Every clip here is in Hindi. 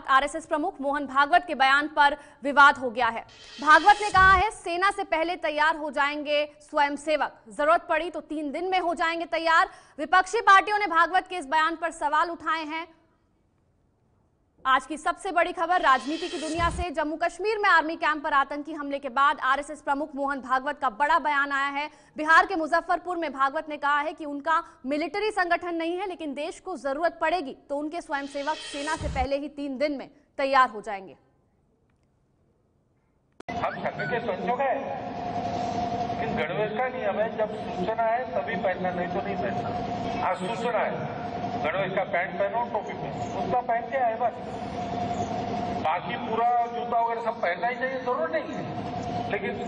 वक्त आरएसएस प्रमुख मोहन भागवत के बयान पर विवाद हो गया है। भागवत ने कहा है, सेना से पहले तैयार हो जाएंगे स्वयंसेवक, जरूरत पड़ी तो 3 दिन में हो जाएंगे तैयार। विपक्षी पार्टियों ने भागवत के इस बयान पर सवाल उठाए हैं। आज की सबसे बड़ी खबर राजनीति की दुनिया से। जम्मू कश्मीर में आर्मी कैंप पर आतंकी हमले के बाद आरएसएस प्रमुख मोहन भागवत का बड़ा बयान आया है। बिहार के मुजफ्फरपुर में भागवत ने कहा है कि उनका मिलिट्री संगठन नहीं है, लेकिन देश को जरूरत पड़ेगी तो उनके स्वयंसेवक सेना से पहले ही 3 दिन में तैयार हो जाएंगे। हम संघ के स्वयंसेवक है, लेकिन गणवेश का नियम है, जब सूचना है तभी पहनना, नहीं तो नहीं पहनना। आज सूचना है, गणवेश का पैंट पहनो, टोपी पहनो, उसका पहन के आए बस। बाकी पूरा जूता वगैरह सब पहनना ही चाहिए, जरूरत नहीं है, लेकिन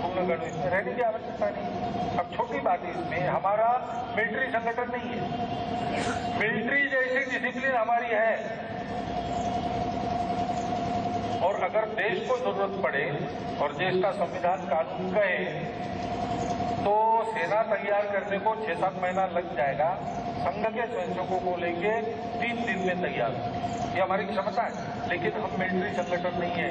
तुमने गणवेश में रहने की आवश्यकता नहीं। अब छोटी बात है, इसमें हमारा मिलिट्री संगठन नहीं है, मिलिट्री जैसी डिसिप्लिन हमारी है, और अगर देश को जरूरत पड़े और देश का संविधान कानून कहे तो सेना तैयार करने को 6-7 महीना लग जाएगा। संघ के स्वयंसेवकों को लेके 3 दिन में तैयार, ये हमारी क्षमता है, लेकिन हम मिलिट्री संगठन नहीं है।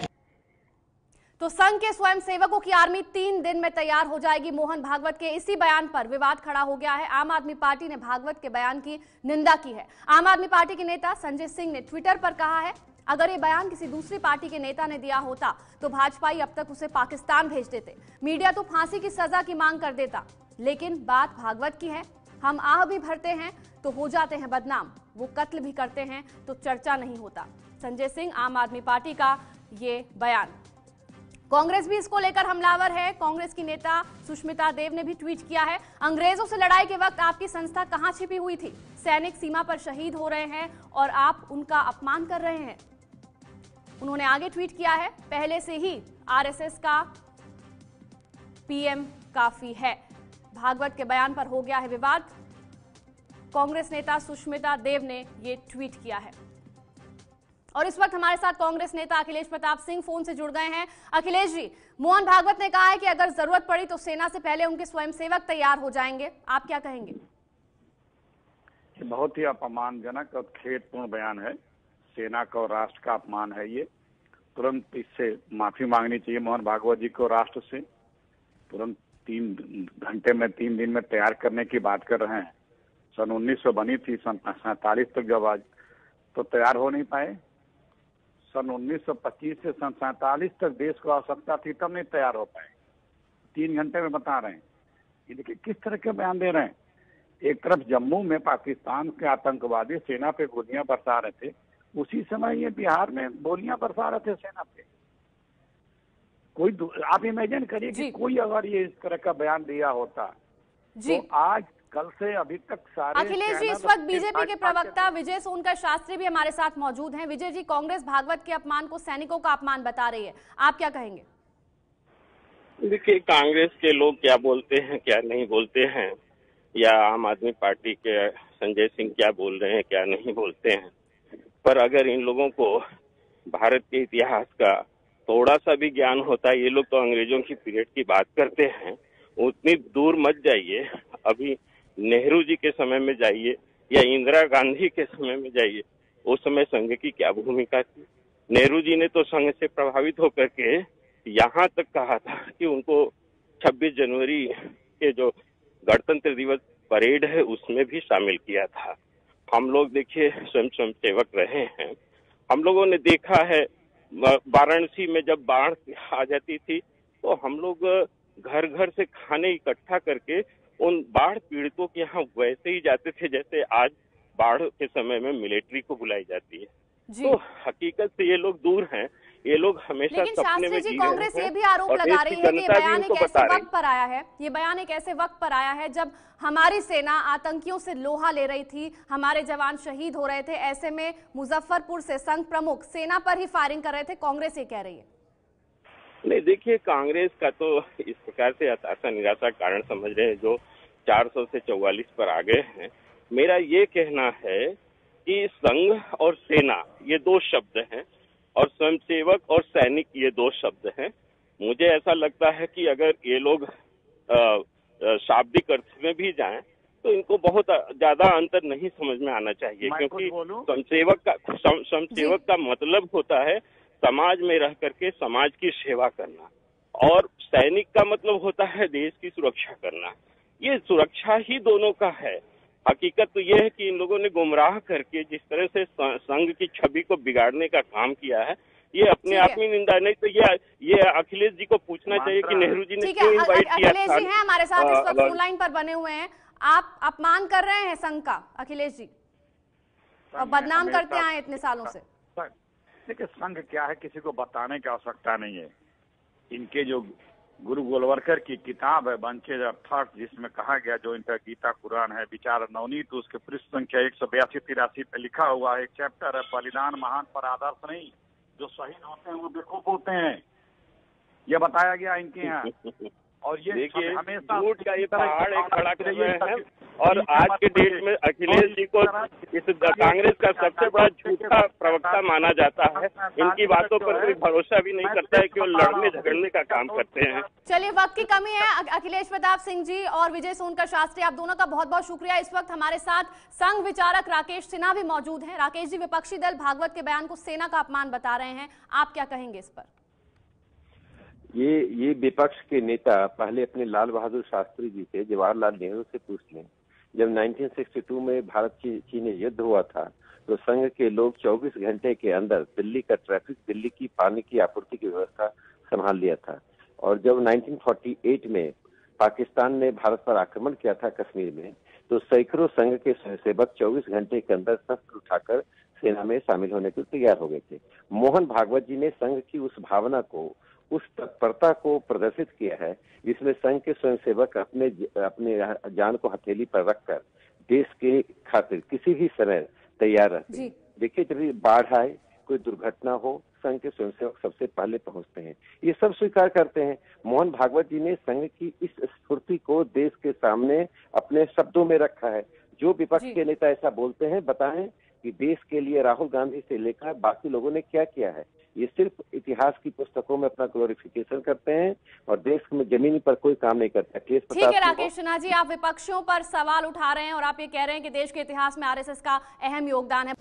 तो संघ के स्वयंसेवकों की आर्मी 3 दिन में तैयार हो जाएगी। मोहन भागवत के इसी बयान पर विवाद खड़ा हो गया है। आम आदमी पार्टी ने भागवत के बयान की निंदा की है। आम आदमी पार्टी के नेता संजय सिंह ने ट्विटर पर कहा है, अगर ये बयान किसी दूसरी पार्टी के नेता ने दिया होता तो भाजपाई अब तक उसे पाकिस्तान भेज देते, मीडिया तो फांसी की सजा की मांग कर देता, लेकिन बात भागवत की है। हम आह भी भरते हैं तो हो जाते हैं बदनाम, वो कत्ल भी करते हैं तो चर्चा नहीं होता। संजय सिंह, आम आदमी पार्टी का ये बयान। कांग्रेस भी इसको लेकर हमलावर है। कांग्रेस की नेता सुष्मिता देव ने भी ट्वीट किया है, अंग्रेजों से लड़ाई के वक्त आपकी संस्था कहां छिपी हुई थी? सैनिक सीमा पर शहीद हो रहे हैं और आप उनका अपमान कर रहे हैं। उन्होंने आगे ट्वीट किया है, पहले से ही आरएसएस का पीएम काफी है। भागवत के बयान पर हो गया है विवाद। कांग्रेस नेता सुष्मिता देव ने ये ट्वीट किया है। और इस वक्त हमारे साथ कांग्रेस नेता अखिलेश प्रताप सिंह फोन से जुड़ गए हैं। अखिलेश जी, मोहन भागवत ने कहा है कि अगर जरूरत पड़ी तो सेना से पहले उनके स्वयंसेवक तैयार हो जाएंगे, आप क्या कहेंगे? बहुत ही अपमानजनक और खेदपूर्ण बयान है। सेना का और राष्ट्र का अपमान है ये। तुरंत इससे माफी मांगनी चाहिए मोहन भागवत जी को राष्ट्र से। तुरंत 3 घंटे में 3 दिन में तैयार करने की बात कर रहे हैं। सन 1900 बनी थी, सन 47 तक जब आज तो तैयार हो नहीं पाए। सन 1925 से सन 47 तक देश को आवश्यकता थी, तब नहीं तैयार हो पाए। 3 घंटे में बता रहे हैं। ये देखिए किस तरह के बयान दे रहे हैं। एक तरफ जम्मू में पाकिस्तान के आतंकवादी सेना पे गोलियां बरसा रहे थे, उसी समय ये बिहार में गोलियां बरसा रहे थे सेना पे। कोई आप इमेजिन करिए कि कोई अगर ये इस तरह का बयान दिया होता तो आज कल से अभी तक सारे। अखिलेश जी, इस वक्त बीजेपी के प्रवक्ता विजय सोनकर शास्त्री भी हमारे साथ मौजूद हैं। विजय जी, कांग्रेस भागवत के अपमान को सैनिकों का अपमान बता रही है, आप क्या कहेंगे? देखिए, कांग्रेस के लोग क्या बोलते हैं क्या नहीं बोलते हैं, या आम आदमी पार्टी के संजय सिंह क्या बोल रहे हैं क्या नहीं बोलते हैं, पर अगर इन लोगों को भारत के इतिहास का थोड़ा सा भी ज्ञान होता, ये लोग तो अंग्रेजों की पीरियड की बात करते हैं, उतनी दूर मत जाइए। अभी नेहरू जी के समय में जाइए या इंदिरा गांधी के समय में जाइए, उस समय संघ की क्या भूमिका थी। नेहरू जी ने तो संघ से प्रभावित होकर के यहाँ तक कहा था कि उनको 26 जनवरी के जो गणतंत्र दिवस परेड है उसमें भी शामिल किया था। हम लोग देखिए स्वयंसेवक रहे हैं। हम लोगों ने देखा है वाराणसी में जब बाढ़ आ जाती थी तो हम लोग घर घर से खाने इकट्ठा करके उन बाढ़ पीड़ितों के यहाँ वैसे ही जाते थे जैसे आज बाढ़ के समय में मिलिट्री को बुलाई जाती है। तो हकीकत से ये लोग दूर हैं। ये लोग हमेशा सपने में जी कांग्रेस ये भी आरोप लगा रही है कि ये बयान एक ऐसे वक्त पर आया है, ये बयान एक ऐसे वक्त पर आया है जब हमारी सेना आतंकियों से लोहा ले रही थी, हमारे जवान शहीद हो रहे थे। ऐसे में मुजफ्फरपुर से संघ प्रमुख सेना पर ही फायरिंग कर रहे थे, कांग्रेस ये कह रही है। नहीं, देखिए, कांग्रेस का तो इस प्रकार से हताशा निराशा कारण समझ रहे हैं जो 400 से 44 पर आ गए हैं। मेरा ये कहना है कि संघ और सेना ये 2 शब्द हैं और स्वयंसेवक और सैनिक ये 2 शब्द हैं। मुझे ऐसा लगता है कि अगर ये लोग शाब्दिक अर्थ में भी जाएं तो इनको बहुत ज्यादा अंतर नहीं समझ में आना चाहिए, क्योंकि स्वयंसेवक का मतलब होता है समाज में रह करके समाज की सेवा करना, और सैनिक का मतलब होता है देश की सुरक्षा करना। ये सुरक्षा ही दोनों का है। हकीकत तो ये है कि इन लोगों ने गुमराह करके जिस तरह से संघ की छवि को बिगाड़ने का काम किया है, ये अपने आप में निंदा। नहीं तो ये अखिलेश जी को पूछना चाहिए कि नेहरू जी ने क्यों इनवाइट किया। अखिलेश जी हैं हमारे साथ इस वक्त फोन लाइन पर बने हुए हैं। आप अपमान कर रहे हैं संघ का अखिलेश जी, और बदनाम करते आए इतने सालों से। देखिए, संघ क्या है किसी को बताने की आवश्यकता नहीं है। इनके जो गुरु गोलवलकर की किताब है बंचेज ऑफ थॉट, जिसमें कहा गया जो इनका गीता कुरान है विचार नवनीत, तो उसके पृष्ठ संख्या 182-83 पे लिखा हुआ है, एक चैप्टर है बलिदान महान पर आदर्श नहीं, जो शहीद होते हैं वो बेवकूफ होते हैं, यह बताया गया इनके यहाँ। और ये हमेशा झूठ का ये पहाड़ एक खड़ा कर रहे हैं, और आज के डेट में अखिलेश जी को इस कांग्रेस का सबसे बड़ा झूठा प्रवक्ता माना जाता है। इनकी बातों पर कोई भरोसा भी नहीं करता है कि वो लड़ने झगड़ने का काम करते हैं। चलिए, वक्त की कमी है। अखिलेश प्रताप सिंह जी और विजय सोनकर शास्त्री, आप दोनों का बहुत बहुत शुक्रिया। इस वक्त हमारे साथ संघ विचारक राकेश सिन्हा भी मौजूद हैं। राकेश जी, विपक्षी दल भागवत के बयान को सेना का अपमान बता रहे हैं, आप क्या कहेंगे इस पर? ये विपक्ष के नेता पहले अपने लाल बहादुर शास्त्री जी से, जवाहरलाल नेहरू से पूछ लें। जब 1962 में भारत चीन युद्ध हुआ था तो संघ के लोग 24 घंटे के अंदर दिल्ली का ट्रैफिक, दिल्ली की पानी की आपूर्ति की व्यवस्था संभाल लिया था। और जब 1948 में पाकिस्तान ने भारत पर आक्रमण किया था कश्मीर में, तो सैकड़ों संघ के स्वयंसेवक 24 घंटे के अंदर शस्त्र उठाकर सेना में शामिल होने के लिए तैयार हो गए थे। मोहन भागवत जी ने संघ की उस भावना को, उस तत्परता को प्रदर्शित किया है जिसमें संघ के स्वयंसेवक अपने जान को हथेली पर रखकर देश के खातिर किसी भी समय तैयार रहते हैं। देखिए, जब बाढ़ आए, कोई दुर्घटना हो, संघ के स्वयंसेवक सबसे पहले पहुंचते हैं, ये सब स्वीकार करते हैं। मोहन भागवत जी ने संघ की इस स्फूर्ति को देश के सामने अपने शब्दों में रखा है। जो विपक्ष के नेता ऐसा बोलते हैं, बताएं कि देश के लिए राहुल गांधी से लेकर बाकी लोगों ने क्या किया है। ये सिर्फ इतिहास की पुस्तकों में अपना ग्लोरिफिकेशन करते हैं और देश में जमीन पर कोई काम नहीं करता। ठीक है राकेश सिन्हा जी, आप विपक्षियों पर सवाल उठा रहे हैं और आप ये कह रहे हैं कि देश के इतिहास में आरएसएस का अहम योगदान है।